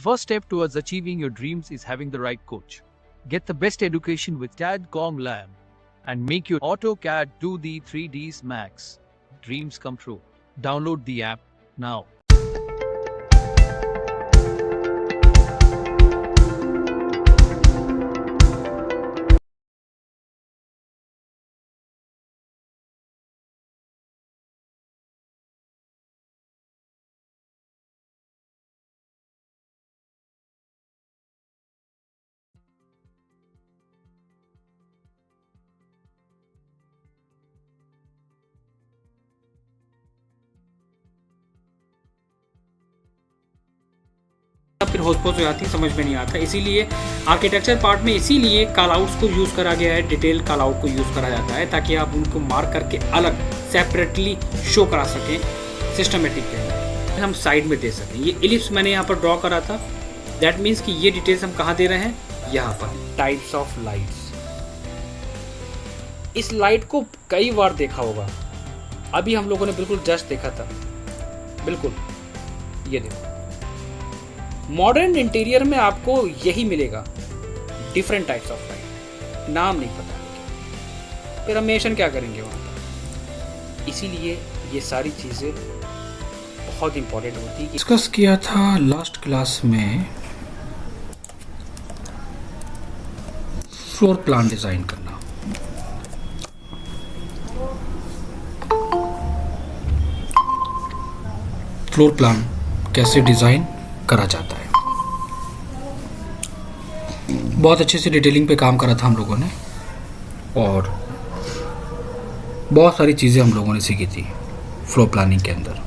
first step towards achieving your dreams is having the right coach. Get the best education with CAD/COM Lab and make your AutoCAD do the 3Ds Max. Dreams come true. Download the app now. फिर होस्पोस हो जाती है, समझ में नहीं आता। इसीलिए architecture part में इसीलिए कॉल आउट्स को यूज़ करा गया है, डिटेल कॉल आउट को यूज़ करा जाता है ताकि आप उनको मार्क करके अलग सेपरेटली शो करा सकें सिस्टमेटिक पे, हम साइड में दे सकें। ये इलिप्स मैंने यहाँ पर ड्रॉ करा था, दैट मीन्स कि ये डिटेल्स हम कहाँ दे रहे हैं, यहाँ पर। टाइप्स ऑफ लाइट्स, इस लाइट को कई बार देखा होगा, अभी हम लोगों ने बिल्कुल जस्ट देखा था, बिल्कुल ये देखो। मॉडर्न इंटीरियर में आपको यही मिलेगा, डिफरेंट टाइप्स ऑफ लाइट, नाम नहीं पता, फिर हम मेंशन क्या करेंगे वहाँ पर। इसीलिए ये सारी चीज़ें बहुत इंपॉर्टेंट होती है। डिस्कस किया था लास्ट क्लास में फ्लोर प्लान डिज़ाइन करना। फ्लोर प्लान कैसे डिज़ाइन करा जाता है, बहुत अच्छे से डिटेलिंग पे काम करा था हम लोगों ने और बहुत सारी चीज़ें हम लोगों ने सीखी थी फ्लोर प्लानिंग के अंदर।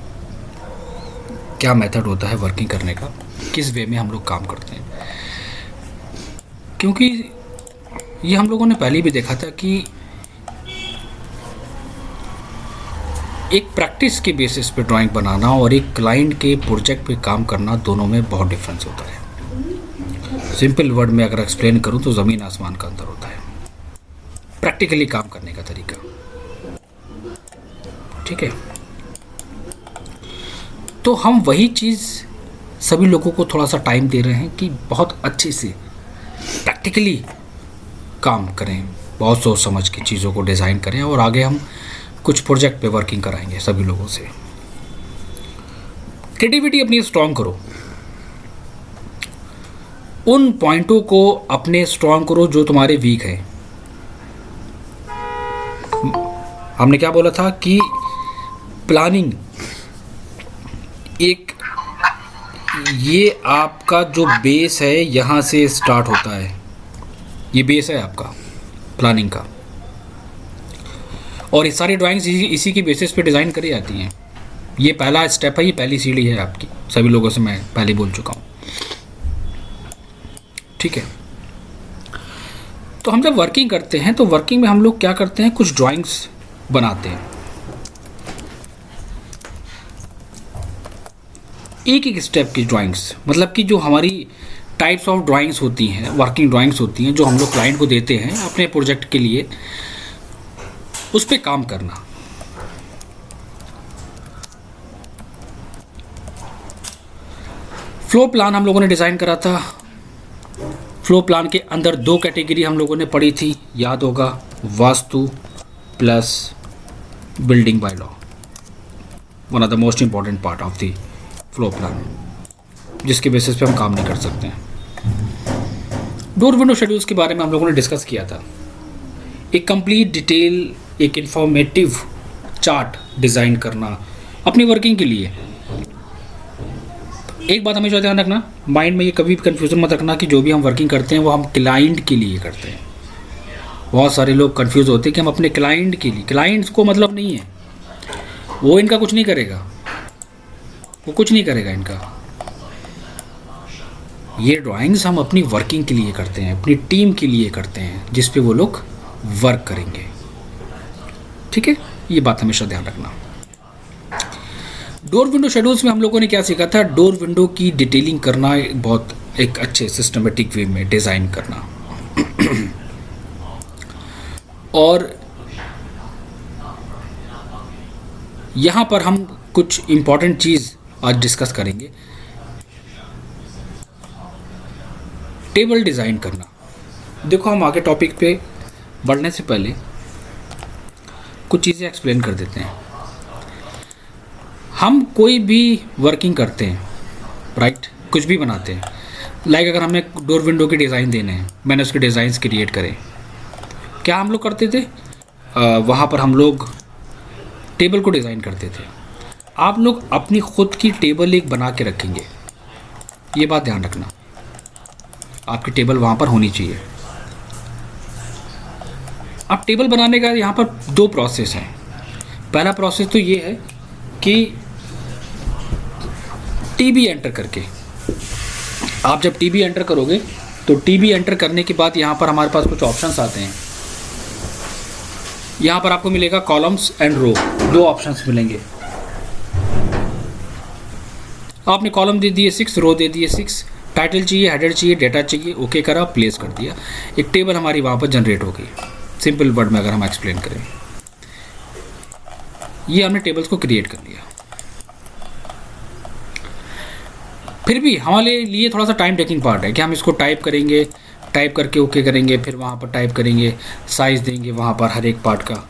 क्या मेथड होता है वर्किंग करने का, किस वे में हम लोग काम करते हैं, क्योंकि ये हम लोगों ने पहले भी देखा था कि एक प्रैक्टिस के बेसिस पे ड्राइंग बनाना और एक क्लाइंट के प्रोजेक्ट पे काम करना, दोनों में बहुत डिफरेंस होता है। सिंपल वर्ड में अगर एक्सप्लेन करूं तो ज़मीन आसमान का अंतर होता है प्रैक्टिकली काम करने का तरीका, ठीक है। तो हम वही चीज़ सभी लोगों को थोड़ा सा टाइम दे रहे हैं कि बहुत अच्छे से प्रैक्टिकली काम करें, बहुत सोच समझ के चीज़ों को डिज़ाइन करें और आगे हम कुछ प्रोजेक्ट पे वर्किंग कराएंगे सभी लोगों से। क्रिएटिविटी अपनी स्ट्रॉन्ग करो, उन पॉइंटों को अपने स्ट्रॉन्ग करो जो तुम्हारे वीक है। हमने क्या बोला था कि प्लानिंग एक, ये आपका जो बेस है यहाँ से स्टार्ट होता है, ये बेस है आपका प्लानिंग का, और ये सारी ड्राइंग्स इसी की बेसिस पे डिज़ाइन करी जाती हैं। ये पहला स्टेप है, ये पहली सीढ़ी है आपकी, सभी लोगों से मैं पहले बोल चुका हूँ, ठीक है। तो हम जब वर्किंग करते हैं तो वर्किंग में हम लोग क्या करते हैं, कुछ ड्राइंग्स बनाते हैं, एक एक स्टेप की ड्राइंग्स, मतलब कि जो हमारी टाइप्स ऑफ ड्राइंग्स होती हैं, वर्किंग ड्राइंग्स होती हैं, जो हम लोग क्लाइंट को देते हैं अपने प्रोजेक्ट के लिए, उस पे काम करना। फ्लो प्लान हम लोगों ने डिज़ाइन करा था। फ्लो प्लान के अंदर दो कैटेगरी हम लोगों ने पढ़ी थी, याद होगा, vastu plus building by law, one of the most important part of the flow plan, जिसके बेसिस पे हम काम नहीं कर सकते हैं। डोर विंडो शेड्यूल्स के बारे में हम लोगों ने डिस्कस किया था, एक कंप्लीट डिटेल, एक इंफॉर्मेटिव चार्ट डिज़ाइन करना अपनी वर्किंग के लिए। एक बात हमेशा ध्यान रखना, माइंड में ये कभी भी कन्फ्यूज़न मत रखना कि जो भी हम वर्किंग करते हैं वो हम क्लाइंट के लिए करते हैं। बहुत सारे लोग कंफ्यूज होते हैं कि हम अपने क्लाइंट के लिए, क्लाइंट्स को मतलब नहीं है, वो इनका कुछ नहीं करेगा, वो कुछ नहीं करेगा इनका। ये ड्राइंग्स हम अपनी वर्किंग के लिए करते हैं, अपनी टीम के लिए करते हैं, जिस पे वो लोग वर्क करेंगे, ठीक है। ये बात हमेशा ध्यान रखना। डोर विंडो शेड्यूल्स में हम लोगों ने क्या सीखा था, डोर विंडो की डिटेलिंग करना, बहुत एक अच्छे सिस्टमेटिक वे में डिज़ाइन करना और यहाँ पर हम कुछ इम्पॉर्टेंट चीज़ आज डिस्कस करेंगे। टेबल डिज़ाइन करना। देखो हम आगे टॉपिक पे बढ़ने से पहले कुछ चीज़ें एक्सप्लेन कर देते हैं। हम कोई भी वर्किंग करते हैं, राइट, कुछ भी बनाते हैं, लाइक अगर हमें डोर विंडो के डिज़ाइन देने हैं, मैंने उसके डिज़ाइंस क्रिएट करे, क्या हम लोग करते थे, वहाँ पर हम लोग टेबल को डिज़ाइन करते थे। आप लोग अपनी खुद की टेबल एक बना के रखेंगे, ये बात ध्यान रखना, आपकी टेबल वहाँ पर होनी चाहिए। अब टेबल बनाने का यहाँ पर दो प्रोसेस हैं। पहला प्रोसेस तो ये है कि टीबी एंटर करके, आप जब टीबी एंटर करोगे तो टीबी एंटर करने के बाद यहाँ पर हमारे पास कुछ ऑप्शंस आते हैं। यहाँ पर आपको मिलेगा कॉलम्स एंड रो, दो ऑप्शंस मिलेंगे। आपने कॉलम दे दिए 6, रो दे दिए 6, टाइटल चाहिए, हेडर चाहिए, डेटा चाहिए, ओके करा, प्लेस कर दिया, एक टेबल हमारी वहाँ पर जनरेट हो गई। सिंपल वर्ड में अगर हम एक्सप्लेन करें, ये हमने टेबल्स को क्रिएट कर लिया। फिर भी हमारे लिए थोड़ा सा टाइम टेकिंग पार्ट है कि हम इसको टाइप करेंगे, टाइप करके ओके करेंगे, फिर वहाँ पर टाइप करेंगे, साइज़ देंगे वहाँ पर हर एक पार्ट का,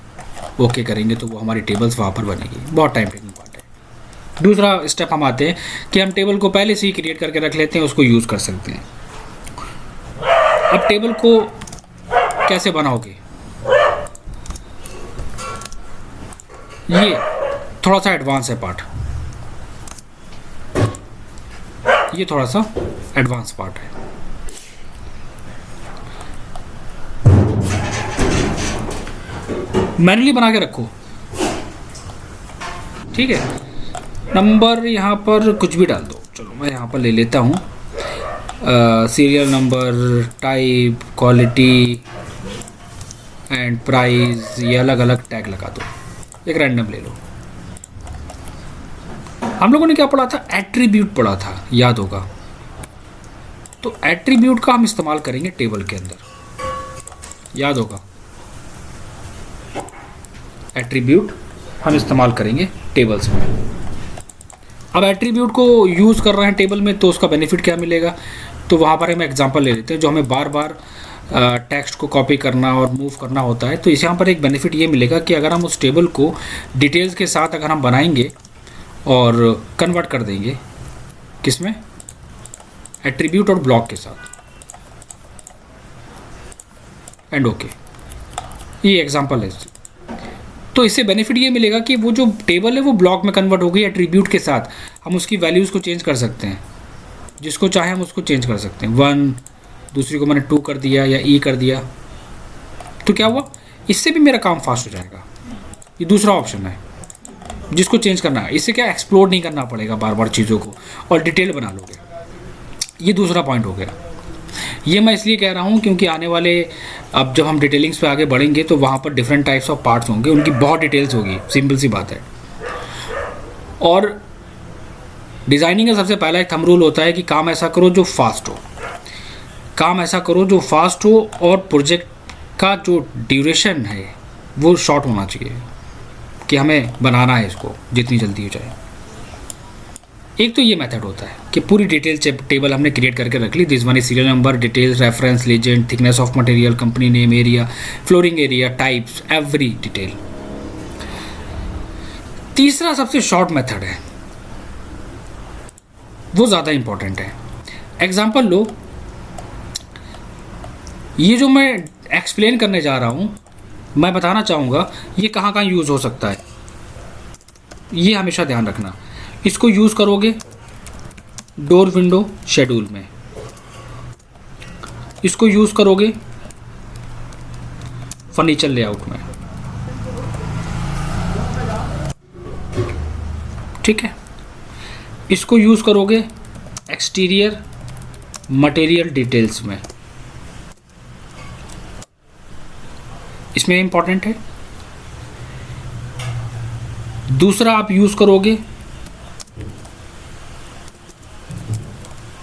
ओके करेंगे तो वो हमारी टेबल्स वहाँ पर बनेगी। बहुत टाइम टेकिंग पार्ट है। दूसरा स्टेप हम आते हैं कि हम टेबल को पहले से ही क्रिएट करके रख लेते हैं, उसको यूज़ कर सकते हैं। अब टेबल को कैसे बनाओगे, ये थोड़ा सा एडवांस है पार्ट, ये थोड़ा सा एडवांस पार्ट है। मैन्युअली बना के रखो, ठीक है। नंबर यहाँ पर कुछ भी डाल दो, चलो मैं यहाँ पर ले लेता हूँ serial number, type, quality and price, ये अलग अलग टैग लगा दो, एक रैंडम ले लो। हम लोगों ने क्या पढ़ा था, एट्रीब्यूट पढ़ा था, याद होगा। तो एट्रीब्यूट का हम इस्तेमाल करेंगे टेबल के अंदर, याद होगा। एट्रीब्यूट हम इस्तेमाल करेंगे टेबल्स में। अब एट्रीब्यूट को यूज़ कर रहे हैं टेबल में तो उसका बेनिफिट क्या मिलेगा, तो वहाँ पर हम एग्जांपल ले लेते हैं। जो हमें बार बार टेक्स्ट को कॉपी करना और मूव करना होता है, तो इस यहाँ पर एक बेनिफिट ये मिलेगा कि अगर हम उस टेबल को डिटेल्स के साथ अगर हम बनाएंगे और कन्वर्ट कर देंगे, किसमें, एट्रीब्यूट और ब्लॉक के साथ, एंड ओके, ये एग्जांपल है। तो इससे बेनिफिट ये मिलेगा कि वो जो टेबल है वो ब्लॉक में कन्वर्ट हो गई एट्रीब्यूट के साथ। हम उसकी वैल्यूज़ को चेंज कर सकते हैं, जिसको चाहे हम उसको चेंज कर सकते हैं। 1, दूसरी को मैंने 2 कर दिया या ई कर दिया, तो क्या हुआ, इससे भी मेरा काम फास्ट हो जाएगा। ये दूसरा ऑप्शन है जिसको चेंज करना है। इससे क्या, एक्सप्लोर नहीं करना पड़ेगा बार बार चीज़ों को, और डिटेल बना लोगे। ये दूसरा पॉइंट हो गया। ये मैं इसलिए कह रहा हूँ क्योंकि आने वाले, अब जब हम डिटेलिंग्स पे आगे बढ़ेंगे तो वहाँ पर डिफरेंट टाइप्स ऑफ पार्ट्स होंगे, उनकी बहुत डिटेल्स होगी, सिंपल सी बात है। और डिज़ाइनिंग का सबसे पहला एक थंब रूल होता है कि काम ऐसा करो जो फास्ट हो, काम ऐसा करो जो फास्ट हो, और प्रोजेक्ट का जो ड्यूरेशन है वो शॉर्ट होना चाहिए, कि हमें बनाना है इसको जितनी जल्दी हो जाए। एक तो ये मेथड होता है कि पूरी डिटेल टेबल हमने क्रिएट करके रख ली। This one is serial number, details, reference, legend, thickness of material, company name, area, flooring area, types, every detail. तीसरा सबसे शॉर्ट मेथड है, वो ज़्यादा इंपॉर्टेंट है। एग्जाम्पल लो, ये जो मैं एक्सप्लेन करने जा रहा हूँ, मैं बताना चाहूँगा ये कहाँ कहाँ यूज़ हो सकता है, ये हमेशा ध्यान रखना। इसको यूज़ करोगे डोर विंडो शेड्यूल में, इसको यूज़ करोगे फर्नीचर लेआउट में, ठीक है। इसको यूज़ करोगे एक्सटीरियर मटेरियल डिटेल्स में, इसमें इंपॉर्टेंट है। दूसरा आप यूज़ करोगे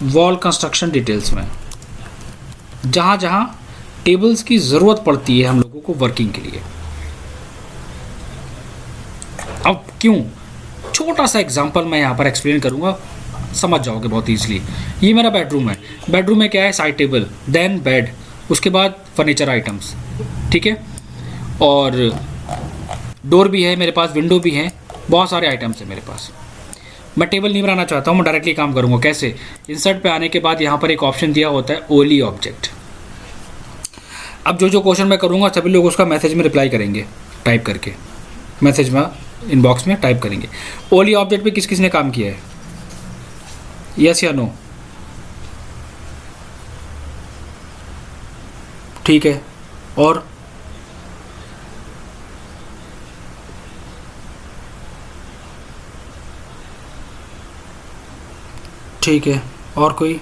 वॉल कंस्ट्रक्शन डिटेल्स में, जहाँ जहाँ टेबल्स की ज़रूरत पड़ती है हम लोगों को वर्किंग के लिए। अब क्यों, छोटा सा एग्जांपल मैं यहाँ पर एक्सप्लेन करूँगा, समझ जाओगे बहुत ईजिली। ये मेरा बेडरूम है, बेडरूम में क्या है, साइड टेबल, देन बेड, उसके बाद फर्नीचर आइटम्स, ठीक है, और डोर भी है मेरे पास, विंडो भी है, बहुत सारे आइटम्स हैं मेरे पास। मैं टेबल नहीं बनाना चाहता हूँ, मैं डायरेक्टली काम करूँगा। कैसे? इंसर्ट पे आने के बाद यहाँ पर एक ऑप्शन दिया होता है ओली ऑब्जेक्ट। अब जो क्वेश्चन मैं करूँगा सभी लोग उसका मैसेज में रिप्लाई करेंगे, टाइप करके मैसेज में इनबॉक्स में टाइप करेंगे। ओली ऑब्जेक्ट पे किस किस ने काम किया है, यस या नो? ठीक है, और ठीक है, और कोई?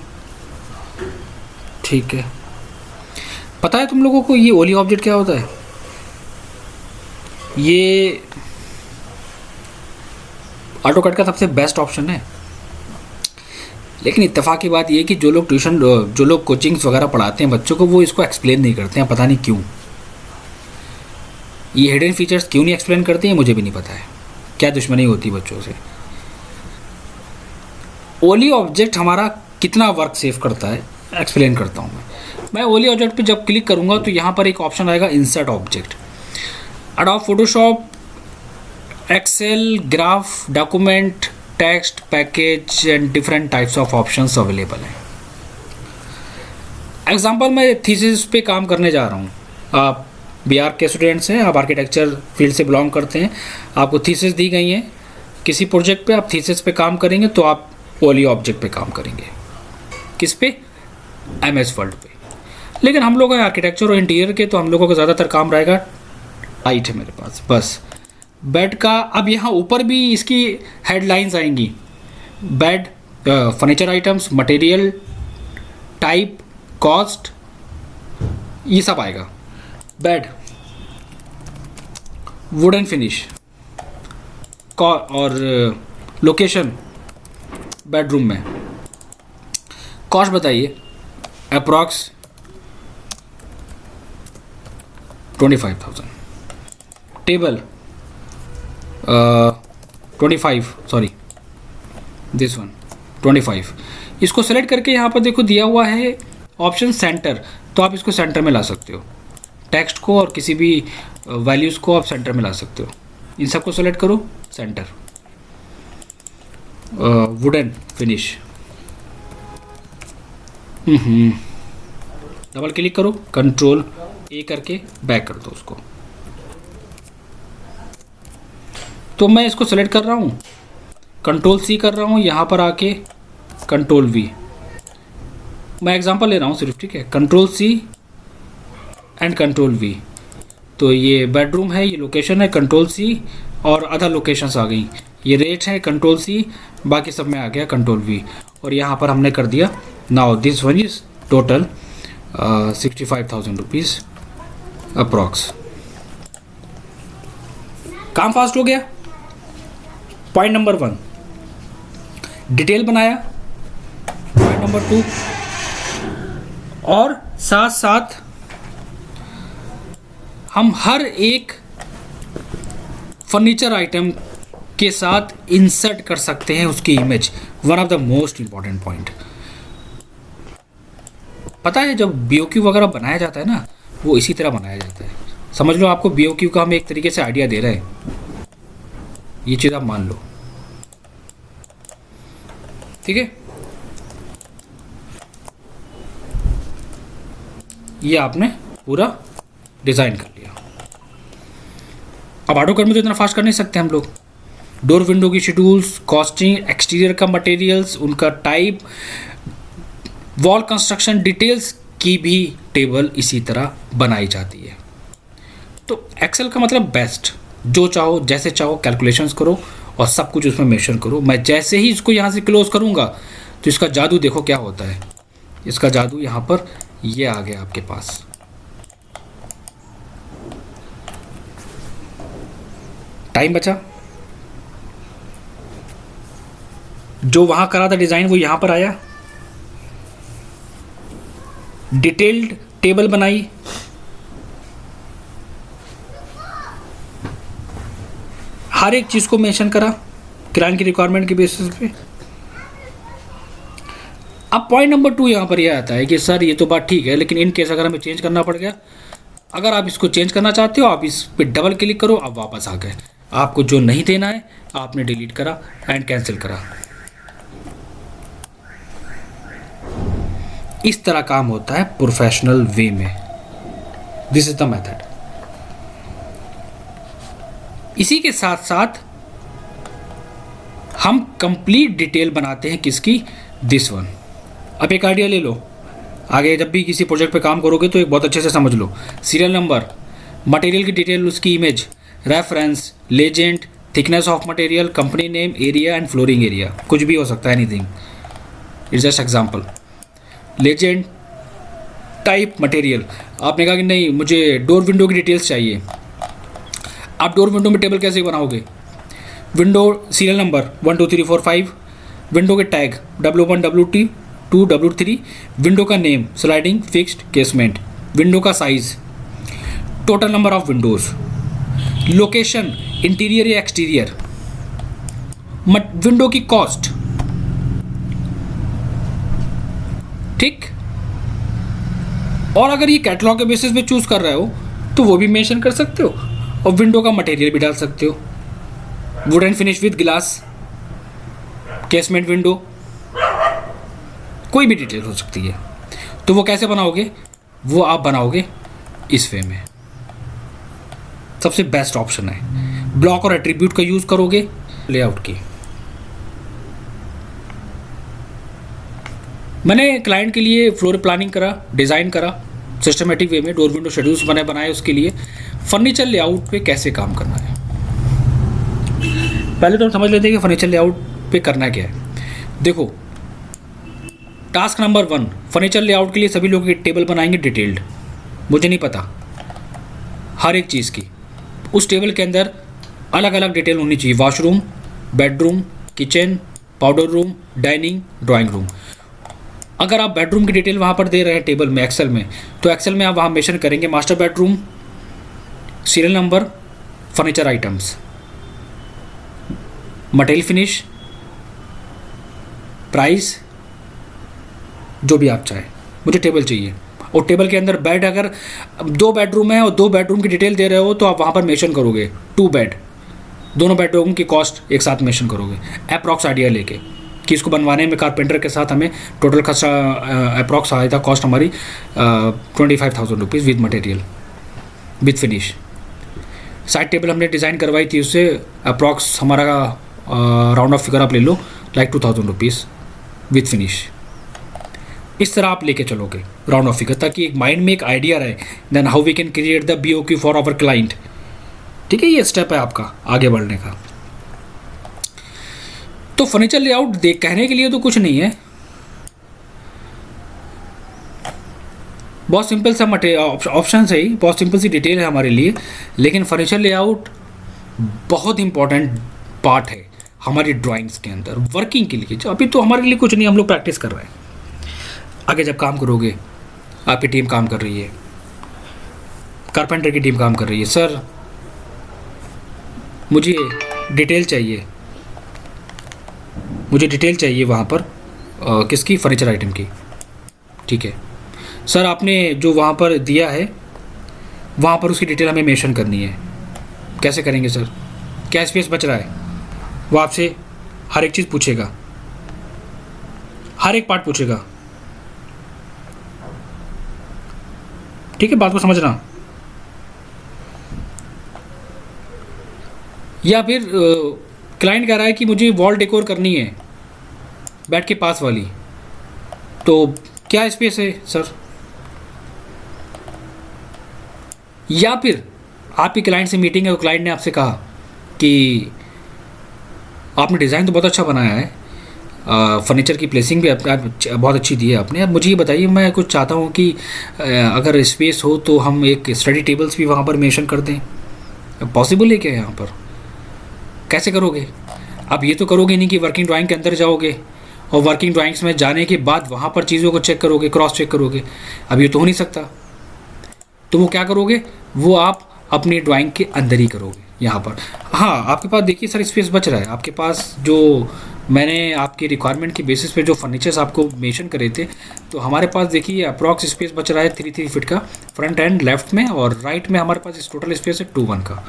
ठीक है। पता है तुम लोगों को ये ओली ऑब्जेक्ट क्या होता है? ये ऑटोकैड का सबसे बेस्ट ऑप्शन है, लेकिन इत्तेफाक की बात ये कि जो लोग कोचिंग्स वगैरह पढ़ाते हैं बच्चों को, वो इसको एक्सप्लेन नहीं करते हैं, पता नहीं क्यों। ये हिडन फीचर्स क्यों नहीं एक्सप्लेन करते हैं मुझे भी नहीं पता है, क्या दुश्मनी होती बच्चों से। ओली ऑब्जेक्ट हमारा कितना वर्क सेव करता है एक्सप्लेन करता हूँ मैं ओली ऑब्जेक्ट पे जब क्लिक करूँगा तो यहाँ पर एक ऑप्शन आएगा insert object. Adobe Photoshop, excel, graph, document, text, package and different types of options available हैं। एग्जांपल मैं थीसिस पे काम करने जा रहा हूँ। आप बिहार के स्टूडेंट्स हैं, आप आर्किटेक्चर फील्ड से बिलोंग करते हैं, आपको थीसिस दी गई हैं किसी प्रोजेक्ट पे, आप थीसिस पे काम करेंगे तो आप ओली ऑब्जेक्ट पे काम करेंगे। किस पे? MS वर्ल्ड पे। लेकिन हम लोग हैं आर्किटेक्चर और इंटीरियर के, तो हम लोगों का ज़्यादातर काम रहेगा टाइट है मेरे पास बस बेड का। अब यहाँ ऊपर भी इसकी हेडलाइंस आएंगी, bed, furniture items, material, type, cost, ये सब आएगा। बेड, वुडन फिनिश, और लोकेशन बेडरूम में, कॉस्ट बताइए, approx 25,000, table 25, sorry this one 25। इसको सेलेक्ट करके यहाँ पर देखो दिया हुआ है ऑप्शन सेंटर, तो आप इसको सेंटर में ला सकते हो, टेक्स्ट को और किसी भी वैल्यूज़ को आप सेंटर में ला सकते हो। इन सबको सेलेक्ट करो, centre, wooden finish, double click करो, कंट्रोल A करके बैक कर दो उसको। तो मैं इसको सेलेक्ट कर रहा हूँ, कंट्रोल C कर रहा हूँ, यहाँ पर आके कंट्रोल V, मैं एग्जांपल ले रहा हूँ सिर्फ, ठीक है, control C and control V। तो ये बेडरूम है, ये लोकेशन है, कंट्रोल C, और अदर लोकेशंस आ गई, ये रेट है, कंट्रोल C, बाकी सब में आ गया कंट्रोल V, और यहाँ पर हमने कर दिया now this one is total 65,000 rupees approx. काम फास्ट हो गया। पॉइंट नंबर 1 डिटेल बनाया, पॉइंट नंबर 2, और साथ साथ हम हर एक फर्नीचर आइटम के साथ इंसर्ट कर सकते हैं उसकी image. One of the most important point, पता है जब BOQ वगैरह बनाया जाता है ना, वो इसी तरह बनाया जाता है। समझ लो आपको BOQ का हम एक तरीके से आइडिया दे रहे हैं, ये चीज़ आप मान लो, ठीक है। ये आपने पूरा डिज़ाइन कर लिया। अब ऑटोकैड में तो इतना फास्ट कर नहीं सकते हम लोग। डोर विंडो की शेड्यूल्स, कॉस्टिंग, एक्सटीरियर का मटेरियल्स, उनका टाइप, वॉल कंस्ट्रक्शन डिटेल्स की भी टेबल इसी तरह बनाई जाती है। तो एक्सेल का मतलब बेस्ट, जो चाहो जैसे चाहो कैलकुलेशंस करो और सब कुछ उसमें मेंशन करो। मैं जैसे ही इसको यहाँ से क्लोज करूँगा तो इसका जादू देखो क्या होता है। इसका जादू यहाँ पर ये आ गया आपके पास। टाइम बचा, जो वहाँ करा था डिज़ाइन वो यहाँ पर आया, डिटेल्ड टेबल बनाई, हर एक चीज़ को मेंशन करा क्लाइंट की रिक्वायरमेंट के बेसिस पे। अब पॉइंट नंबर 2 यहाँ पर यह आता है कि सर ये तो बात ठीक है, लेकिन इन केस अगर हमें चेंज करना पड़ गया, अगर आप इसको चेंज करना चाहते हो आप इस पर डबल क्लिक करो, आप वापस आ गए, आपको जो नहीं देना है आपने डिलीट करा एंड कैंसिल करा। इस तरह काम होता है प्रोफेशनल वे में। This is the method. इसी के साथ साथ हम कंप्लीट डिटेल बनाते हैं किसकी, दिस वन। अब एक आइडिया ले लो, आगे जब भी किसी प्रोजेक्ट पे काम करोगे तो एक बहुत अच्छे से समझ लो। सीरियल नंबर, मटेरियल की डिटेल, उसकी image, reference, legend, thickness of material, company name, area and flooring area, कुछ भी हो सकता है, anything, it's just example. Legend, type, material, आपने कहा कि नहीं मुझे डोर विंडो की डिटेल्स चाहिए, आप डोर विंडो में टेबल कैसे बनाओगे, विंडो सीरियल नंबर 1 2 3 4 5, विंडो के tag W1 W2 W3, window का name, sliding, fixed, casement, window का size, total number of windows, location interior या एक्सटीरियर, विंडो की कॉस्ट, ठीक। और अगर ये कैटलॉग के बेसिस पे चूज कर रहे हो तो वो भी मेंशन कर सकते हो, और विंडो का मटेरियल भी डाल सकते हो, would and finish with glass, casement window, कोई भी डिटेल हो सकती है। तो वो कैसे बनाओगे, वो आप बनाओगे इस वे में। सबसे बेस्ट ऑप्शन है, ब्लॉक और एट्रीब्यूट का यूज करोगे लेआउट की। मैंने क्लाइंट के लिए फ्लोर प्लानिंग करा, डिज़ाइन करा सिस्टमेटिक वे में, डोर विंडो शेड्यूल्स मैंने बनाए उसके लिए। फर्नीचर लेआउट पे कैसे काम करना है, पहले तो हम समझ लेते हैं कि फर्नीचर लेआउट पे करना क्या है। देखो, टास्क नंबर 1, फर्नीचर लेआउट के लिए सभी लोग एक टेबल बनाएंगे डिटेल्ड, मुझे नहीं पता हर एक चीज़ की, उस टेबल के अंदर अलग अलग डिटेल होनी चाहिए, washroom, bedroom, kitchen, powder room, dining, drawing room. अगर आप बेडरूम की डिटेल वहाँ पर दे रहे हैं टेबल में, एक्सेल में, तो एक्सेल में आप वहाँ मेंशन करेंगे master bedroom, serial number, furniture items, material finish, price, जो भी आप चाहें, मुझे टेबल चाहिए। और टेबल के अंदर बेड, अगर 2 बेडरूम है और 2 बेडरूम की डिटेल दे रहे हो तो आप वहाँ पर मेंशन करोगे 2 बेड, दोनों बेडरूम की कॉस्ट एक साथ मेंशन करोगे, अप्रॉक्स आइडिया लेके कि इसको बनवाने में कारपेंटर के साथ हमें टोटल खर्चा अप्रॉक्स आया था, कॉस्ट हमारी 25,000 rupees with material with finish. Side table हमने डिज़ाइन करवाई थी, उससे अप्रॉक्स हमारा राउंड ऑफ फिगर आप ले लो लाइक 2,000 रुपीज़ विद फिनिश। इस तरह आप लेके चलोगे राउंड ऑफ फिगर, ताकि एक माइंड में एक आइडिया रहे, then how we can create the BOQ for our client. ठीक है, ये स्टेप है आपका आगे बढ़ने का। तो फर्नीचर लेआउट देख कहने के लिए तो कुछ नहीं है, बहुत सिंपल सा ऑप्शन है ही, बहुत सिंपल सी डिटेल है हमारे लिए, लेकिन फर्नीचर लेआउट बहुत इंपॉर्टेंट पार्ट है हमारी ड्राइंग्स के अंदर वर्किंग के लिए। अभी तो हमारे लिए कुछ नहीं, हम लोग प्रैक्टिस कर रहे हैं। आगे जब काम करोगे, आपकी टीम काम कर रही है, कारपेंटर की टीम काम कर रही है, सर मुझे डिटेल चाहिए, मुझे डिटेल चाहिए वहाँ पर किसकी, फर्नीचर आइटम की। ठीक है सर, आपने जो वहाँ पर दिया है वहाँ पर उसकी डिटेल हमें मेंशन करनी है, कैसे करेंगे सर, क्या स्पेस बच रहा है, वो आपसे हर एक चीज़ पूछेगा, हर एक पार्ट पूछेगा। ठीक है, बात को समझना। या फिर क्लाइंट कह रहा है कि मुझे वॉल डेकोर करनी है बेड के पास वाली, तो क्या स्पेस है सर। या फिर आपकी क्लाइंट से मीटिंग है और क्लाइंट ने आपसे कहा कि आपने डिज़ाइन तो बहुत अच्छा बनाया है, फर्नीचर की प्लेसिंग भी बहुत अच्छी दी है आपने, अब मुझे ये बताइए, मैं कुछ चाहता हूँ कि अगर स्पेस हो तो हम एक स्टडी टेबल्स भी वहाँ पर मेंशन कर दें, पॉसिबल है क्या यहाँ पर, कैसे करोगे। अब ये तो करोगे नहीं कि वर्किंग ड्राइंग के अंदर जाओगे और वर्किंग ड्राइंग्स में जाने के बाद वहाँ पर चीज़ों को चेक करोगे, क्रॉस चेक करोगे, अब ये तो हो नहीं सकता। तो वो क्या करोगे, वो आप अपनी ड्राइंग के अंदर ही करोगे यहाँ पर। हाँ, आपके पास देखिए सर स्पेस बच रहा है, आपके पास जो मैंने आपकी रिक्वायरमेंट के बेसिस पे जो फर्नीचर्स आपको मेंशन करे थे, तो हमारे पास देखिए अप्रॉक्स स्पेस बच रहा है 3 फीट का फ्रंट एंड लेफ्ट में, और राइट में हमारे पास इस टोटल स्पेस है 2 1 का।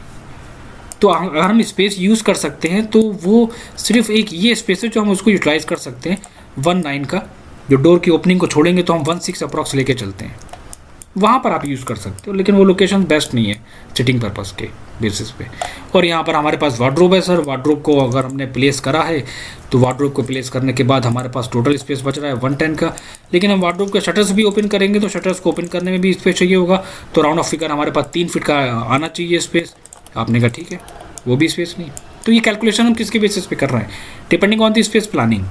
तो अगर हम स्पेस यूज़ कर सकते हैं तो वो सिर्फ एक ये स्पेस है जो हम उसको यूटिलाइज़ कर सकते हैं 1 9 का। जो डोर की ओपनिंग को छोड़ेंगे तो हम 1 6 अप्रॉक्स लेके चलते हैं, वहाँ पर आप यूज़ कर सकते हो, लेकिन वो लोकेशन बेस्ट नहीं है सिटिंग पर्पज़ के बेसिस पे। और यहाँ पर हमारे पास वार्डरोब है सर। वार्डरोब को अगर हमने प्लेस करा है तो वार्डरोब को प्लेस करने के बाद हमारे पास टोटल स्पेस बच रहा है 110 का, लेकिन हम वार्डरोब के शटर्स भी ओपन करेंगे तो शटर्स को ओपन करने में भी स्पेस चाहिए होगा, तो राउंड ऑफ फिगर हमारे पास 3 फीट का आना चाहिए स्पेस। आपने कहा ठीक है, वो भी स्पेस नहीं। तो ये कैलकुलेशन हम किसके बेसिस पे कर रहे हैं? Depending on the space planning,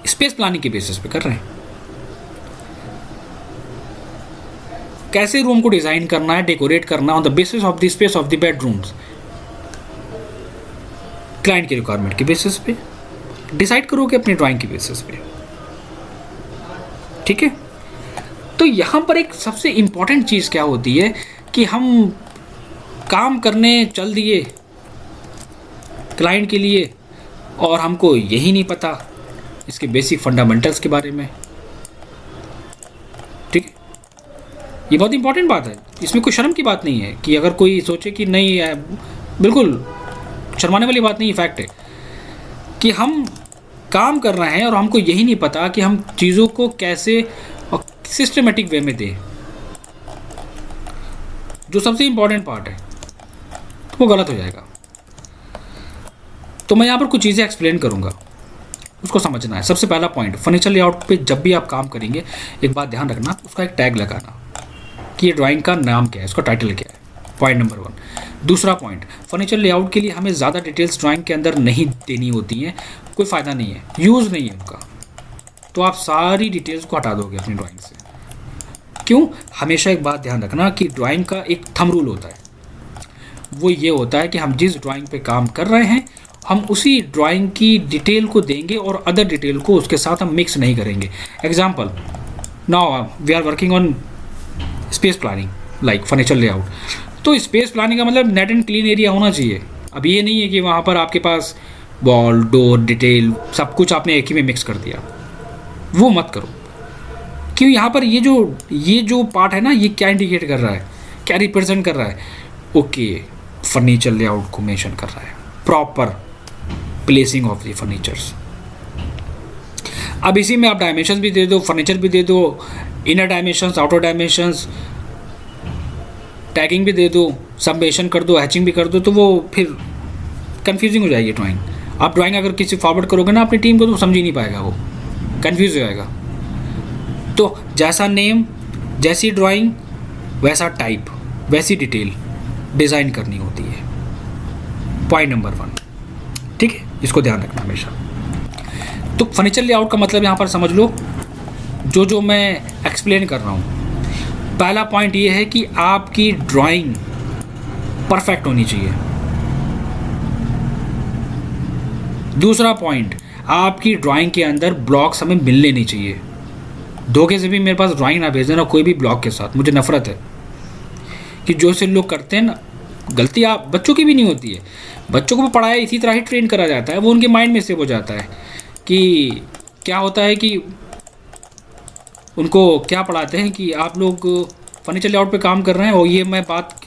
space planning के बेसिस पे कर रहे हैं। कैसे रूम को डिज़ाइन करना है, डेकोरेट करना on the basis of the space of the bedrooms, client की रिक्वायरमेंट के बेसिस पे डिसाइड करोगे अपनी ड्राइंग के बेसिस पे। ठीक है, तो यहाँ पर एक सबसे इम्पॉर्टेंट चीज़ क्या होती है कि हम काम करने चल दिए क्लाइंट के लिए और हमको यही नहीं पता इसके बेसिक फंडामेंटल्स के बारे में। ठीक है, ये बहुत इंपॉर्टेंट बात है, इसमें कोई शर्म की बात नहीं है कि अगर कोई सोचे कि नहीं है, बिल्कुल शर्माने वाली बात नहीं है। फैक्ट है कि हम काम कर रहे हैं और हमको यही नहीं पता कि हम चीज़ों को कैसे और सिस्टमेटिक वे में दें, जो सबसे इम्पॉर्टेंट पार्ट है, तो वो गलत हो जाएगा। तो मैं यहाँ पर कुछ चीज़ें एक्सप्लेन करूँगा, उसको समझना है। सबसे पहला पॉइंट, फर्नीचर लेआउट पे जब भी आप काम करेंगे एक बात ध्यान रखना, उसका एक टैग लगाना कि ये ड्राइंग का नाम क्या है, इसका टाइटल क्या है। Point number 1। दूसरा पॉइंट, फर्नीचर लेआउट के लिए हमें ज़्यादा डिटेल्स ड्राइंग के अंदर नहीं देनी होती हैं, कोई फ़ायदा नहीं है, यूज़ नहीं है उनका, तो आप सारी डिटेल्स को हटा दोगे अपनी ड्राइंग से। क्यों? हमेशा एक बात ध्यान रखना कि ड्राइंग का एक थंब रूल होता है, वो ये होता है कि हम जिस ड्राइंग पे काम कर रहे हैं हम उसी ड्राइंग की डिटेल को देंगे और अदर डिटेल को उसके साथ हम मिक्स नहीं करेंगे। Example, now we are working on space planning like furniture layout, तो स्पेस प्लानिंग का मतलब नेट एंड क्लीन एरिया होना चाहिए। अब ये नहीं है कि वहाँ पर आपके पास वॉल, डोर, डिटेल सब कुछ आपने एक ही में मिक्स कर दिया, वो मत करो। क्यों? यहाँ पर ये जो पार्ट है ना, ये क्या इंडिकेट कर रहा है, क्या रिप्रेजेंट कर रहा है? ओके, फर्नीचर लेआउट को मेंशन कर रहा है, proper placing of the furnitures. अब इसी में आप डायमेंशंस भी दे दो, फर्नीचर भी दे दो, inner dimensions, outer dimensions, tagging भी दे दो, सबमेशन कर दो, हैचिंग भी कर दो, तो वो फिर कंफ्यूजिंग हो जाएगी ड्राइंग। आप ड्राइंग अगर किसी फॉरवर्ड करोगे ना अपनी टीम को तो समझ ही नहीं पाएगा, वो कंफ्यूज हो जाएगा। तो जैसा नेम, जैसी ड्राइंग, वैसा टाइप, वैसी डिटेल डिज़ाइन करनी होती है। पॉइंट नंबर 1, ठीक है, इसको ध्यान रखना हमेशा। तो फर्नीचर लेआउट का मतलब यहाँ पर समझ लो, जो मैं एक्सप्लेन कर रहा हूँ। पहला पॉइंट ये है कि आपकी ड्राइंग परफेक्ट होनी चाहिए। दूसरा पॉइंट, आपकी ड्राइंग के अंदर ब्लॉक्स हमें मिलने नहीं चाहिए। धोखे से भी मेरे पास ड्राइंग ना भेज देना कोई भी ब्लॉक के साथ, मुझे नफरत है कि जो से लोग करते हैं ना, गलती आप बच्चों की भी नहीं होती है, बच्चों को पढ़ाया इसी तरह ही ट्रेन करा जाता है, वो उनके माइंड में सेव हो जाता है। कि क्या होता है कि उनको क्या पढ़ाते हैं कि आप लोग फर्नीचर लेआउट पे काम कर रहे हैं, और ये मैं बात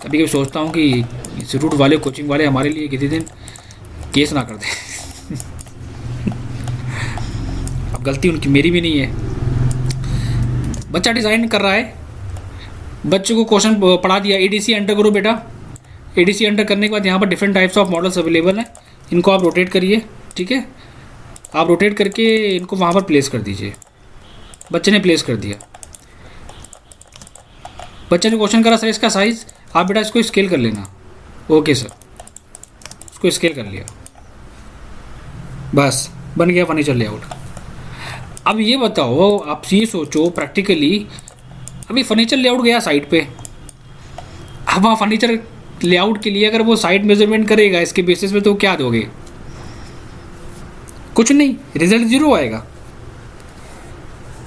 कभी कभी सोचता हूँ कि इंस्टीट्यूट वाले, कोचिंग वाले हमारे लिए किसी दिन केस ना कर दें। अब गलती उनकी, मेरी भी नहीं है। बच्चा डिज़ाइन कर रहा है, बच्चे को क्वेश्चन पढ़ा दिया, एडीसी एंटर करो बेटा। एडीसी एंटर करने के बाद यहाँ पर different types of models available हैं, इनको आप रोटेट करिए, ठीक है। आप रोटेट करके इनको वहाँ पर प्लेस कर दीजिए। बच्चे ने प्लेस कर दिया, बच्चे ने क्वेश्चन करा सर इसका साइज़, आप बेटा इसको स्केल कर लेना। ओके सर, उसको स्केल कर लिया, बस बन गया फर्नीचर लेआउट। अब ये बताओ, आप ये सोचो प्रैक्टिकली, अभी फर्नीचर लेआउट गया साइट पे, अब वहाँ फर्नीचर लेआउट के लिए अगर वो साइट मेजरमेंट करेगा इसके बेसिस पे, तो क्या दोगे? कुछ नहीं, रिजल्ट 0 आएगा।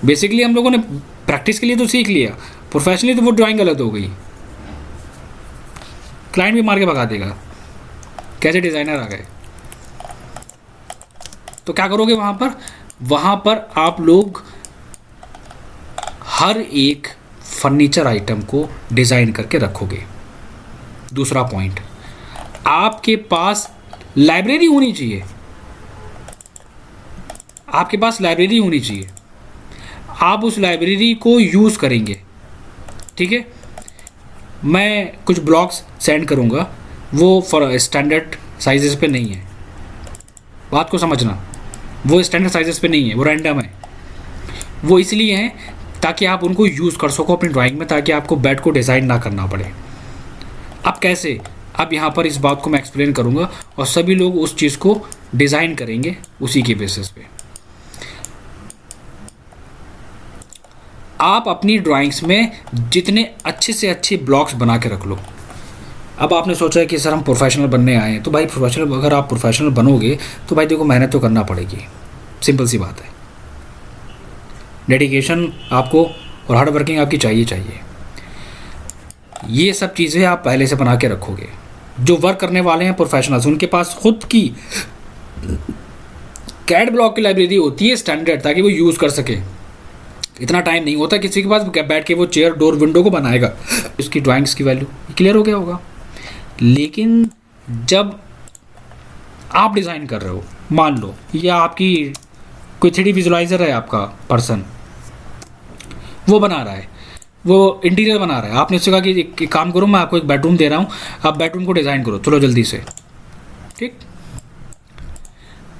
बेसिकली हम लोगों ने प्रैक्टिस के लिए तो सीख लिया, प्रोफेशनली तो वो ड्राइंग गलत हो गई, क्लाइंट भी मार के भगा देगा, कैसे डिज़ाइनर आ गए। तो क्या करोगे वहाँ पर आप लोग हर एक फर्नीचर आइटम को डिज़ाइन करके रखोगे। दूसरा पॉइंट, आपके पास लाइब्रेरी होनी चाहिए। आपके पास लाइब्रेरी होनी चाहिए, आप उस लाइब्रेरी को यूज़ करेंगे। ठीक है, मैं कुछ ब्लॉक्स सेंड करूँगा, वो फॉर स्टैंडर्ड साइजेस पे नहीं है, बात को समझना। वो स्टैंडर्ड साइजेस पे नहीं है, वो रैंडम है। वो इसलिए हैं ताकि आप उनको यूज़ कर सको अपनी ड्राइंग में, ताकि आपको बेड को डिज़ाइन ना करना पड़े। अब कैसे, अब यहाँ पर इस बात को मैं एक्सप्लेन करूँगा और सभी लोग उस चीज़ को डिज़ाइन करेंगे उसी के बेसिस पे। आप अपनी ड्राइंग्स में जितने अच्छे से अच्छे ब्लॉक्स बना के रख लो। अब आपने सोचा है कि सर हम प्रोफेशनल बनने आए हैं, तो भाई प्रोफेशनल, अगर आप प्रोफेशनल बनोगे तो भाई देखो मेहनत तो करना पड़ेगी, सिंपल सी बात है। डेडिकेशन आपको और हार्ड वर्किंग आपकी चाहिए। ये सब चीज़ें आप पहले से बना के रखोगे। जो वर्क करने वाले हैं प्रोफेशनल्स, उनके पास खुद की कैड ब्लॉक की लाइब्रेरी होती है स्टैंडर्ड, ताकि वो यूज़ कर सके। इतना टाइम नहीं होता किसी के पास बैठ के वो चेयर डोर विंडो को बनाएगा, उसकी ड्राइंग्स की वैल्यू क्लियर हो गया होगा। लेकिन जब आप डिज़ाइन कर रहे हो, मान लो या आपकी कोई 3D विजुलाइज़र है, आपका पर्सन वो बना रहा है, वो इंटीरियर बना रहा है, आपने उससे कहा कि एक काम करो, मैं आपको एक बेडरूम दे रहा हूँ, आप बेडरूम को डिज़ाइन करो, चलो जल्दी से। ठीक,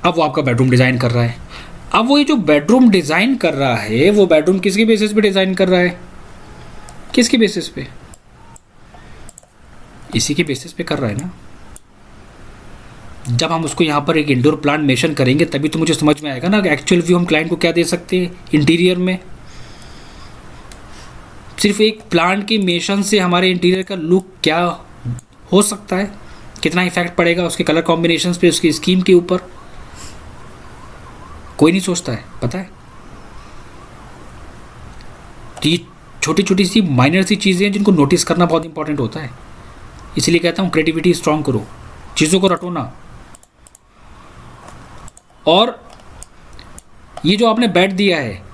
अब वो आपका बेडरूम डिज़ाइन कर रहा है। अब वो ये जो बेडरूम डिज़ाइन कर रहा है, वो बेडरूम किसके बेसिस पे डिज़ाइन कर रहा है? किसके बेसिस पे? इसी के बेसिस पे कर रहा है ना। जब हम उसको यहाँ पर एक इंडोर प्लांट मेंशन करेंगे तभी तो मुझे समझ में आएगा ना कि एक्चुअल व्यू हम क्लाइंट को क्या दे सकते हैं इंटीरियर में। सिर्फ एक प्लांट के मेंशन से हमारे इंटीरियर का लुक क्या हो सकता है, कितना इफेक्ट पड़ेगा उसके कलर कॉम्बिनेशंस पे, उसकी स्कीम के ऊपर, कोई नहीं सोचता है, पता है। तो ये छोटी छोटी सी माइनर सी चीज़ें हैं जिनको नोटिस करना बहुत इंपॉर्टेंट होता है। इसलिए कहता हूँ क्रिएटिविटी स्ट्रांग करो, चीज़ों को रटो ना। और ये जो आपने बेड दिया है,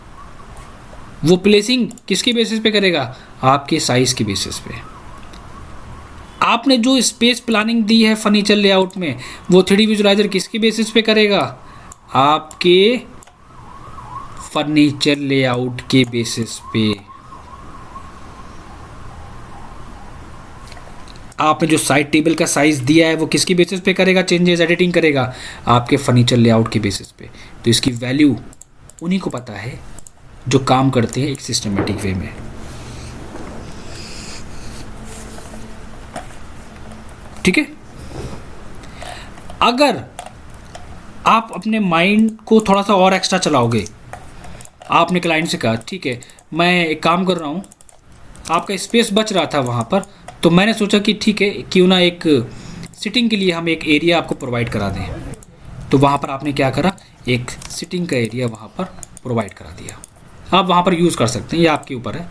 वो प्लेसिंग किसके बेसिस पे करेगा? आपके साइज के बेसिस पे। आपने जो स्पेस प्लानिंग दी है फर्नीचर लेआउट में, वो 3D विजुलाइजर किसके बेसिस पे करेगा? आपके फर्नीचर लेआउट के बेसिस पे। आपने जो साइड टेबल का साइज दिया है वो किसकी बेसिस पे करेगा? चेंजेस एडिटिंग करेगा आपके फर्नीचर लेआउट के बेसिस पे। तो इसकी वैल्यू उन्हीं को पता है जो काम करते हैं एक सिस्टमेटिक वे में। ठीक है, अगर आप अपने माइंड को थोड़ा सा और एक्स्ट्रा चलाओगे, आपने क्लाइंट से कहा ठीक है मैं एक काम कर रहा हूँ, आपका स्पेस बच रहा था वहाँ पर, तो मैंने सोचा कि ठीक है क्यों ना एक सिटिंग के लिए हम एक एरिया आपको प्रोवाइड करा दें। तो वहाँ पर आपने क्या करा, एक सिटिंग का एरिया वहाँ पर प्रोवाइड करा दिया। आप वहाँ पर यूज़ कर सकते हैं, ये आपके ऊपर है।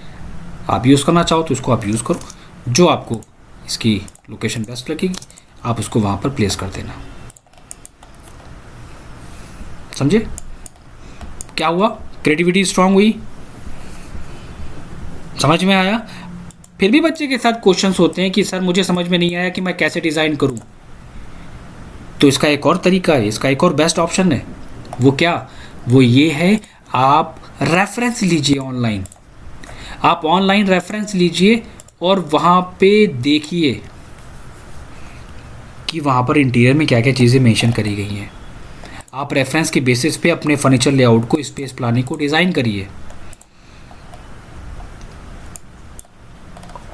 आप यूज़ करना चाहो तो इसको आप यूज़ करो, जो आपको इसकी लोकेशन बेस्ट लगेगी आप उसको वहाँ पर प्लेस कर देना। समझे क्या हुआ? क्रिएटिविटी स्ट्रांग हुई, समझ में आया। फिर भी बच्चे के साथ क्वेश्चंस होते हैं कि सर मुझे समझ में नहीं आया कि मैं कैसे डिज़ाइन करूं। तो इसका एक और तरीका है, इसका एक और बेस्ट ऑप्शन है। वो क्या? वो ये है, आप रेफरेंस लीजिए ऑनलाइन। आप ऑनलाइन रेफरेंस लीजिए और वहाँ पे देखिए कि वहाँ पर इंटीरियर में क्या क्या चीज़ें मेंशन करी गई हैं। आप रेफरेंस के बेसिस पे अपने फर्नीचर लेआउट को, स्पेस प्लानिंग को डिज़ाइन करिए।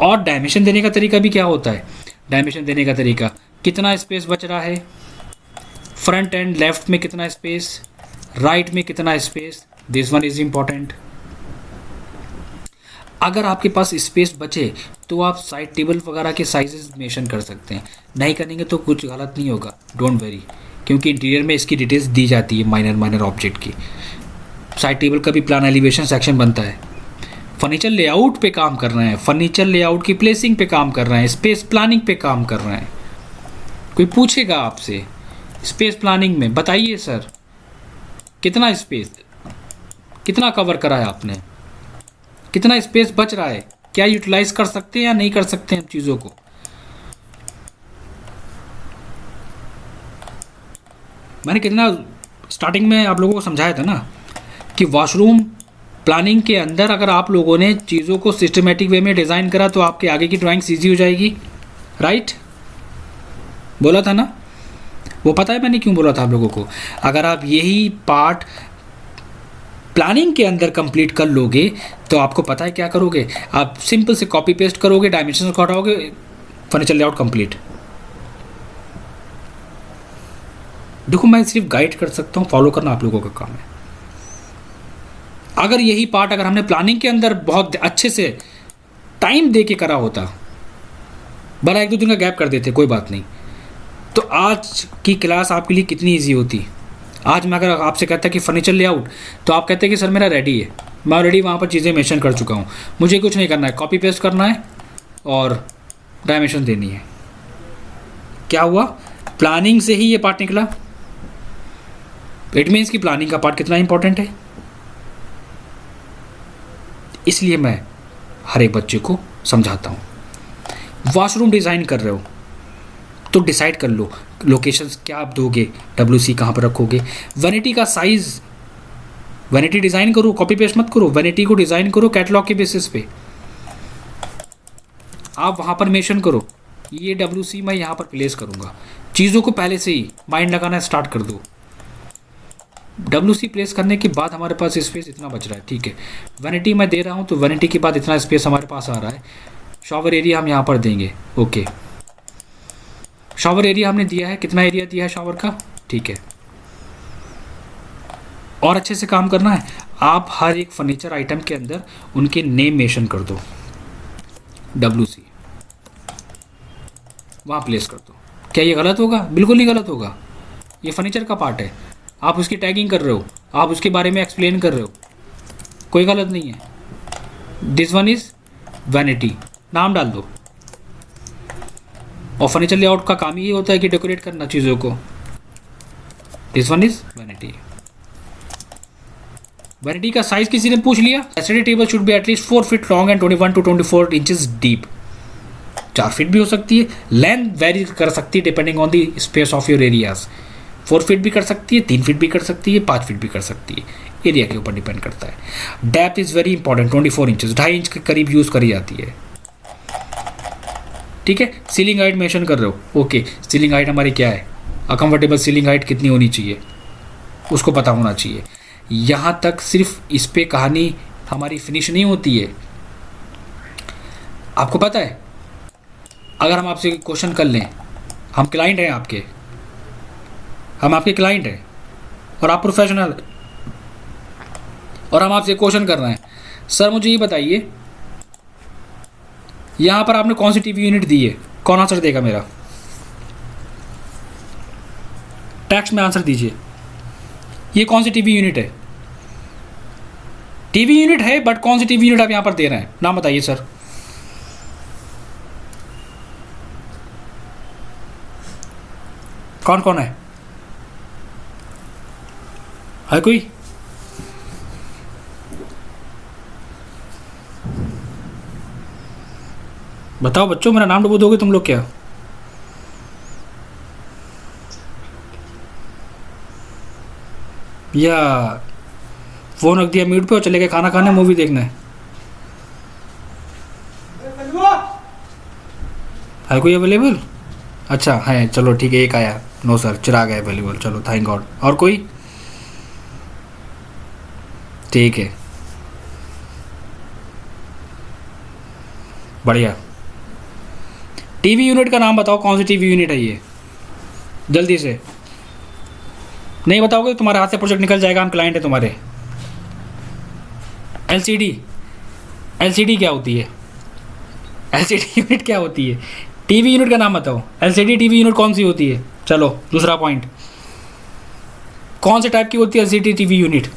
और डायमेंशन देने का तरीका भी क्या होता है? डायमेंशन देने का तरीका, कितना स्पेस बच रहा है, फ्रंट एंड लेफ्ट में कितना स्पेस, राइट में कितना space, this one is important. अगर आपके पास स्पेस बचे तो आप साइड टेबल वगैरह के साइजेस मेंशन कर सकते हैं। नहीं करेंगे तो कुछ गलत नहीं होगा, डोंट वरी, क्योंकि इंटीरियर में इसकी डिटेल्स दी जाती है माइनर ऑब्जेक्ट की। साइड टेबल का भी प्लान एलिवेशन सेक्शन बनता है। फर्नीचर लेआउट पे काम कर रहे हैं, फर्नीचर लेआउट की प्लेसिंग पे काम कर रहे हैं, स्पेस प्लानिंग पे काम कर रहे हैं। कोई पूछेगा आपसे स्पेस प्लानिंग में बताइए सर, कितना स्पेस, कितना कवर करा है आपने, कितना स्पेस बच रहा है, क्या यूटिलाइज कर सकते हैं या नहीं कर सकते हैं चीज़ों को। मैंने कितना स्टार्टिंग में आप लोगों को समझाया था ना कि वॉशरूम प्लानिंग के अंदर अगर आप लोगों ने चीज़ों को सिस्टमेटिक वे में डिज़ाइन करा तो आपके आगे की ड्राइंग ईजी हो जाएगी, राइट? बोला था ना, वो पता है मैंने क्यों बोला था आप लोगों को। अगर आप यही पार्ट प्लानिंग के अंदर कंप्लीट कर लोगे तो आपको पता है क्या करोगे, आप सिंपल से कॉपी पेस्ट करोगे, डायमेंशन को हटाओगे, फर्नीचर लेआउट कंप्लीट। देखो मैं सिर्फ गाइड कर सकता हूँ, फॉलो करना आप लोगों का काम है। अगर यही पार्ट अगर हमने प्लानिंग के अंदर बहुत अच्छे से टाइम दे के करा होता, भला 1-2 दिन का गैप कर देते, कोई बात नहीं, तो आज की क्लास आपके लिए कितनी इजी होती। आज मैं अगर आपसे कहता कि फर्नीचर लेआउट, तो आप कहते कि सर मेरा रेडी है, मैं ऑलरेडी वहाँ पर चीज़ें मेंशन कर चुका हूँ, मुझे कुछ नहीं करना है, कॉपी पेस्ट करना है और डायमेंशन देनी है। क्या हुआ, प्लानिंग से ही ये पार्ट निकला। इट मीन्स कि प्लानिंग का पार्ट कितना इंपॉर्टेंट है। इसलिए मैं हर एक बच्चे को समझाता हूँ। वॉशरूम डिज़ाइन कर रहे हो तो डिसाइड कर लो लोकेशंस क्या आप दोगे, WC कहाँ पर रखोगे, वैनिटी का साइज़, वैनिटी डिज़ाइन करो, कॉपी पेस्ट मत करो, वैनिटी को डिज़ाइन करो कैटलॉग के बेसिस पे। आप वहाँ पर मेंशन करो ये WC मैं यहाँ पर प्लेस करूँगा, चीज़ों को पहले से ही माइंड लगाना स्टार्ट कर दो। WC प्लेस करने के बाद हमारे पास स्पेस इतना बच रहा है, ठीक है, वैनिटी मैं दे रहा हूँ तो वैनिटी के बाद इतना स्पेस हमारे पास आ रहा है, शॉवर एरिया हम यहाँ पर देंगे, ओके। शॉवर एरिया हमने दिया है, कितना एरिया दिया है शॉवर का, ठीक है। और अच्छे से काम करना है, आप हर एक फर्नीचर आइटम के अंदर उनके नेम मेंशन कर दो, WC वहाँ प्लेस कर दो। क्या ये गलत होगा? बिल्कुल नहीं गलत होगा, ये फर्नीचर का पार्ट है, आप उसकी टैगिंग कर रहे हो, आप उसके बारे में एक्सप्लेन कर रहे हो, कोई गलत नहीं है। दिस वन इज वैनिटी, नाम डाल दो। और फर्नीचर लेआउट का काम ही होता है कि डेकोरेट करना चीज़ों को। This one is vanity. Vanity का साइज किसी ने पूछ लिया, study table should be at least 4 feet long and 21 to 24 inches deep. 4 feet भी हो सकती है, लेंथ वेरी कर सकती है depending on the space of your areas. 4 feet भी कर सकती है, 3 फीट भी कर सकती है, 5 फीट भी कर सकती है, एरिया के ऊपर डिपेंड करता है। Depth is very important, 24 inches, 2.5 inch के करीब यूज़ करी जाती है, ठीक है। सीलिंग हाइट मेंशन कर रहे हो, ओके, सीलिंग हाइट हमारी क्या है, अकम्फर्टेबल सीलिंग हाइट कितनी होनी चाहिए उसको पता होना चाहिए। यहाँ तक सिर्फ इस पे कहानी हमारी फिनिश नहीं होती है। आपको पता है, अगर हम आपसे क्वेश्चन कर लें, हम क्लाइंट हैं आपके, हम आपके क्लाइंट हैं और आप प्रोफेशनल, और हम आपसे क्वेश्चन कर रहे हैं, सर मुझे ये बताइए यहाँ पर आपने कौन सी टीवी यूनिट दी है, कौन आंसर देगा मेरा? टेक्स्ट में आंसर दीजिए, ये कौन सी टीवी यूनिट है? टीवी यूनिट है बट कौन सी टीवी यूनिट आप यहाँ पर दे रहे हैं, नाम बताइए सर। कौन कौन है कोई? बताओ बच्चों, मेरा नाम डुबो दोगे तुम लोग क्या? या फोन रख दिया म्यूट पे और चले गए खाना खाने, मूवी देखना है कोई अवेलेबल? अच्छा है, चलो ठीक है, एक आया, नो सर चिराग है अवेलेबल, चलो थैंक गॉड। और कोई? ठीक है, बढ़िया। टीवी यूनिट का नाम बताओ, कौन सी टीवी यूनिट है ये, जल्दी से। नहीं बताओगे तो तुम्हारे हाथ से प्रोजेक्ट निकल जाएगा, हम क्लाइंट है तुम्हारे। एलसीडी क्या होती है? एलसीडी यूनिट क्या होती है? टीवी यूनिट का नाम बताओ। एलसीडी टीवी यूनिट कौन सी होती है? चलो दूसरा पॉइंट, कौन से टाइप की होती है एलसीडी टीवी यूनिट?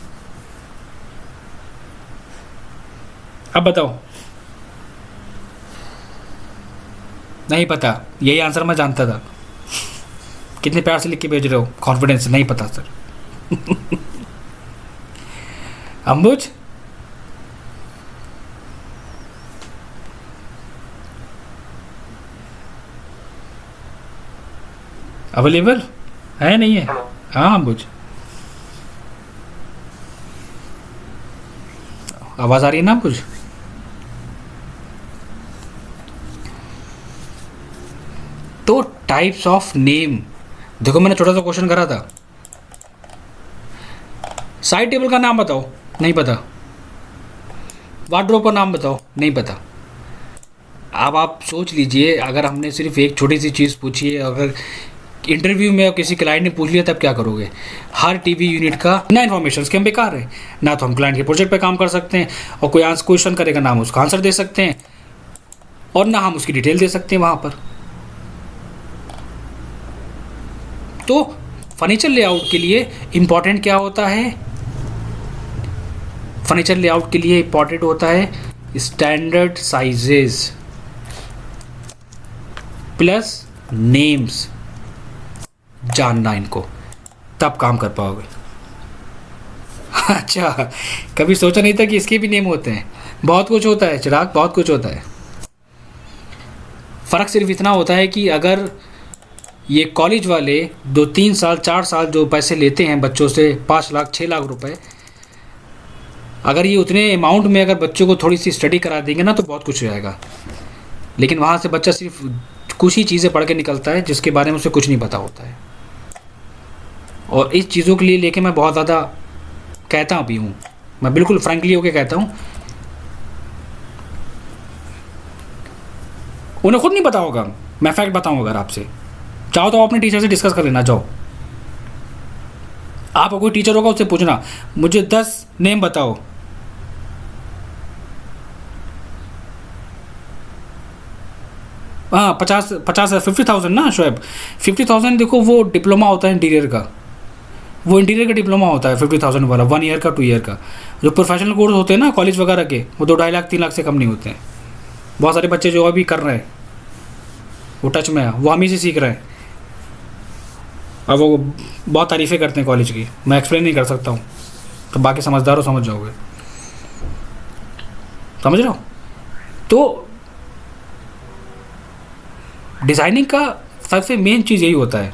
अब बताओ। नहीं पता, यही आंसर मैं जानता था। कितने प्यार से लिख के भेज रहे हो, कॉन्फिडेंस। नहीं पता सर। अंबुज अवेलेबल है नहीं है? हाँ अंबुज, आवाज आ रही है ना अंबुज? तो टाइप्स ऑफ नेम, देखो मैंने छोटा सा क्वेश्चन करा था, साइड टेबल का नाम बताओ, नहीं पता। वार्डरोब का नाम बताओ, नहीं पता। अब आप सोच लीजिए, अगर हमने सिर्फ एक छोटी सी चीज़ पूछी है, अगर इंटरव्यू में किसी क्लाइंट ने पूछ लिया तब क्या करोगे? हर टीवी यूनिट का ना इन्फॉर्मेशन के हम बेकार है, ना तो हम क्लाइंट के प्रोजेक्ट पे काम कर सकते हैं, और कोई आंसर क्वेश्चन करेगा ना हम उसका आंसर दे सकते हैं, और ना हम उसकी डिटेल दे सकते हैं वहाँ पर। तो फर्नीचर लेआउट के लिए इंपॉर्टेंट क्या होता है? फर्नीचर लेआउट के लिए इंपॉर्टेंट होता है स्टैंडर्ड साइजेस प्लस नेम्स, जानना इनको, तब काम कर पाओगे। अच्छा, कभी सोचा नहीं था कि इसके भी नेम होते हैं? बहुत कुछ होता है चिराग, बहुत कुछ होता है। फ़र्क सिर्फ इतना होता है कि अगर ये कॉलेज वाले 2-3 साल 4 साल जो पैसे लेते हैं बच्चों से, 5 लाख 6 लाख रुपए, अगर ये उतने अमाउंट में अगर बच्चों को थोड़ी सी स्टडी करा देंगे ना तो बहुत कुछ हो जाएगा। लेकिन वहाँ से बच्चा सिर्फ कुछ ही चीज़ें पढ़ के निकलता है जिसके बारे में उसे कुछ नहीं पता होता है। और इस चीज़ों के लिए लेके मैं बहुत ज़्यादा कहता भी हूँ, मैं बिल्कुल फ्रैंकली होके कहता हूँ, उन्हें खुद नहीं पता होगा, मैं फैक्ट बताऊँ। अगर आपसे चाहो तो अपने टीचर से डिस्कस कर लेना, जाओ आप कोई टीचर होगा उससे पूछना मुझे 10 नेम बताओ, हाँ 50,000 ना शोएब, 50,000 देखो वो डिप्लोमा होता है इंटीरियर का, वो इंटीरियर का डिप्लोमा होता है 50,000 वाला, 1 ईयर का 2 ईयर का। जो प्रोफेशनल कोर्स होते हैं ना कॉलेज वगैरह के, वो 2-2.5 लाख 3 लाख से कम नहीं होते हैं। बहुत सारे बच्चे जो अभी कर रहे हैं वो टच में है, वो हम ही से सीख रहे हैं, और वो बहुत तारीफ़ें करते हैं कॉलेज की, मैं एक्सप्लेन नहीं कर सकता हूँ, तो बाकी समझदार हो समझ जाओगे, समझ रहे हो? तो डिज़ाइनिंग का सबसे मेन चीज़ यही होता है।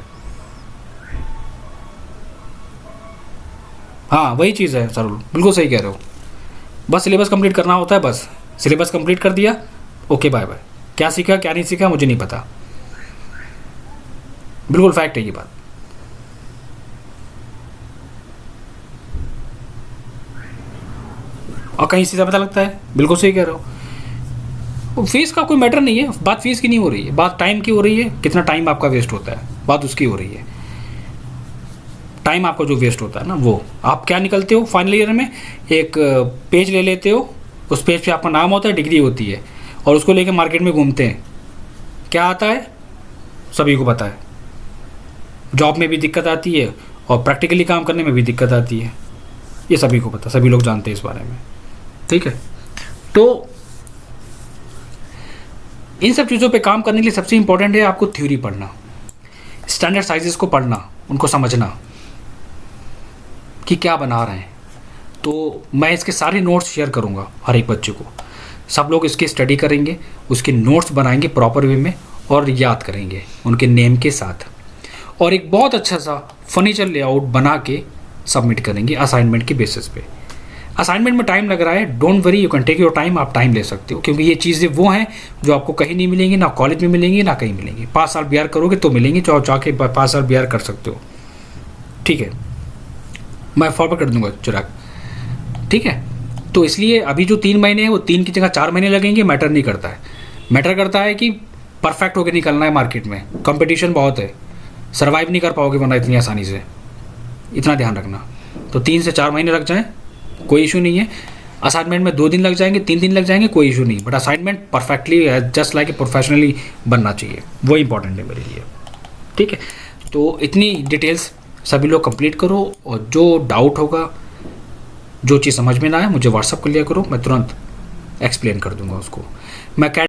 हाँ वही चीज़ है सर, बिल्कुल सही कह रहे हो। बस सिलेबस कंप्लीट करना होता है, बस सिलेबस कंप्लीट कर दिया, ओके बाय बाय। क्या सीखा क्या नहीं सीखा मुझे नहीं पता, बिल्कुल फैक्ट है ये बात। और कहीं से पता लगता है, बिल्कुल सही कह रहे हो। फीस का कोई मैटर नहीं है, बात फीस की नहीं हो रही है, बात टाइम की हो रही है, कितना टाइम आपका वेस्ट होता है, बात उसकी हो रही है। टाइम आपका जो वेस्ट होता है ना, वो आप क्या निकलते हो फाइनल ईयर में, एक पेज ले लेते हो, उस पेज पे आपका नाम होता है, डिग्री होती है, और उसको लेके मार्केट में घूमते हैं। क्या आता है सभी को पता है, जॉब में भी दिक्कत आती है और प्रैक्टिकली काम करने में भी दिक्कत आती है, ये सभी को पता, सभी लोग जानते हैं इस बारे में, ठीक है। तो इन सब चीज़ों पे काम करने के लिए सबसे इंपॉर्टेंट है आपको थ्योरी पढ़ना, स्टैंडर्ड साइजेस को पढ़ना, उनको समझना कि क्या बना रहे हैं। तो मैं इसके सारे नोट्स शेयर करूँगा हर एक बच्चे को, सब लोग इसकी स्टडी करेंगे, उसके नोट्स बनाएंगे प्रॉपर वे में और याद करेंगे उनके नेम के साथ, और एक बहुत अच्छा सा फर्नीचर लेआउट बना के सबमिट करेंगे असाइनमेंट के बेसिस पे। असाइनमेंट में टाइम लग रहा है, don't worry, you can take your time, आप टाइम ले सकते हो, क्योंकि ये चीज़ें वो हैं जो आपको कहीं नहीं मिलेंगी, ना कॉलेज में मिलेंगी ना कहीं मिलेंगी। 5 साल बिहार करोगे तो मिलेंगी, चाहो जाके 5 साल बिहार कर सकते हो, ठीक है। मैं फॉरवर्ड कर दूंगा चिराग, ठीक है। तो इसलिए अभी जो 3 महीने हैं वो 3 की जगह 4 महीने लगेंगे, मैटर नहीं करता है। मैटर करता है कि परफेक्ट होकर निकलना है, मार्केट में कंपटीशन बहुत है, सर्वाइव नहीं कर पाओगे वरना इतनी आसानी से, इतना ध्यान रखना। तो 3 से 4 महीने लग जाएँ कोई इशू नहीं है, असाइनमेंट में 2 दिन लग जाएंगे, 3 दिन लग जाएंगे, कोई इशू नहीं, but assignment perfectly just like a professionally बनना चाहिए, वो इंपॉर्टेंट है मेरे लिए, ठीक है। तो इतनी डिटेल्स सभी लोग कंप्लीट करो, और जो डाउट होगा, जो चीज़ समझ में ना आए मुझे व्हाट्सअप कर लिया करो, मैं तुरंत एक्सप्लेन कर दूंगा उसको। मैं